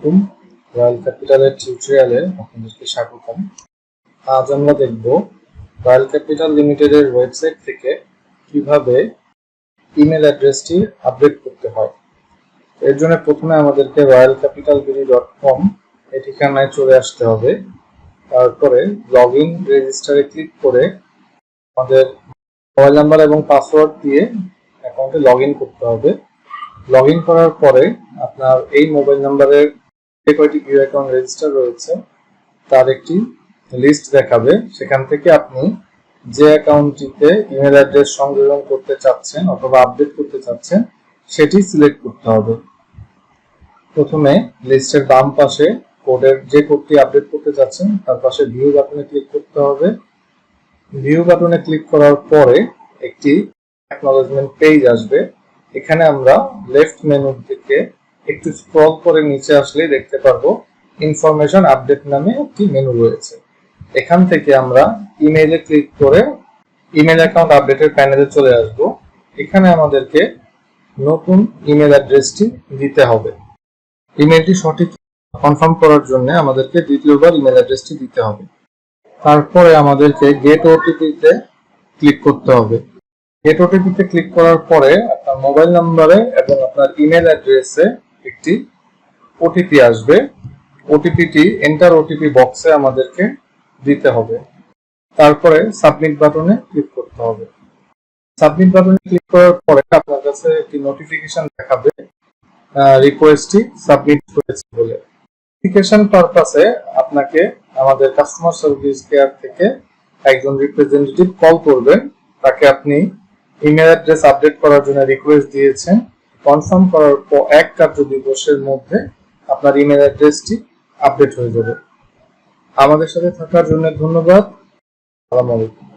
আলাইকুম। রয়্যাল ক্যাপিটালের টিউটোরিয়ালে আপনাদেরকে স্বাগতম। আজ আমরা দেখব রয়্যাল ক্যাপিটাল লিমিটেডের ওয়েবসাইট থেকে কিভাবে ইমেল অ্যাড্রেসটি আপডেট করতে হয়। এর জন্য প্রথমে আমাদেরকে royalcapitalbd.com এই ঠিকানায় চলে আসতে হবে। তারপরে লগইন রেজিস্টারে ক্লিক করে আমাদের মোবাইল নাম্বার এবং পাসওয়ার্ড দিয়ে অ্যাকাউন্টে লগইন করতে হবে। লগইন করার পরে আপনার এই মোবাইল নাম্বারের যে কয়টি ভিউ অ্যাকাউন্ট রেজিস্টার রয়েছে তার একটি লিস্ট দেখাবে। সেখান থেকে আপনি যে অ্যাকাউন্টটিতে ইমেল অ্যাড্রেস সংযোজন করতে চাচ্ছেন অথবা আপডেট করতে চাচ্ছেন সেটি সিলেক্ট করতে হবে। প্রথমে লিস্টের বাম পাশে যে কোডটি আপডেট করতে চাচ্ছেন তার পাশে ভিউ বাটনে ক্লিক করতে হবে। ভিউ বাটনে ক্লিক করার পরে একটি অ্যাকনলেজমেন্ট পেজ আসবে। এখানে আমরা লেফট মেনু থেকে একটু স্ক্রল করে নিচে আসলে দেখতে পারবো ইনফরমেশন আপডেট নামে একটি মেনু রয়েছে। এখান থেকে আমরা ইমেইলে ক্লিক করে ইমেল অ্যাকাউন্ট আপডেটের প্যানেলে চলে আসব। এখানে আমাদেরকে নতুন ইমেল অ্যাড্রেসটি দিতে হবে। ইমেলটি সঠিক কনফার্ম করার জন্য আমাদেরকে দ্বিতীয়বার ইমেল অ্যাড্রেসটি দিতে হবে। তারপরে আমাদেরকে গেট ওটিপিতে ক্লিক করতে হবে। গেট ওটিপিতে ক্লিক করার পরে আপনার মোবাইল নাম্বারে এবং আপনার ইমেল অ্যাড্রেসে একটি ওটিপি আসবে। ওটিপিটি এন্টার ওটিপি বক্সে আমাদেরকে দিতে হবে। তারপরে সাবমিট বাটনে ক্লিক করতে হবে। সাবমিট বাটনে ক্লিক করার পরে আপনার কাছে একটি নোটিফিকেশন দেখাবে রিকোয়েস্টটি সাবমিট হয়েছে বলে। নোটিফিকেশন পারপাসে আপনাকে আমাদের কাস্টমার সার্ভিস কেয়ার থেকে একজন রিপ্রেজেন্টেটিভ কল করবেন। তাকে আপনি ইমেল অ্যাড্রেস আপডেট করার জন্য রিকোয়েস্ট দিয়েছেন, কনফার্ম করার পর 1 কার্য দিবসের মধ্যে আপনার ইমেল অ্যাড্রেসটি আপডেট হয়ে যাবে। আমাদের সাথে থাকার জন্য ধন্যবাদ। আসসালামু আলাইকুম।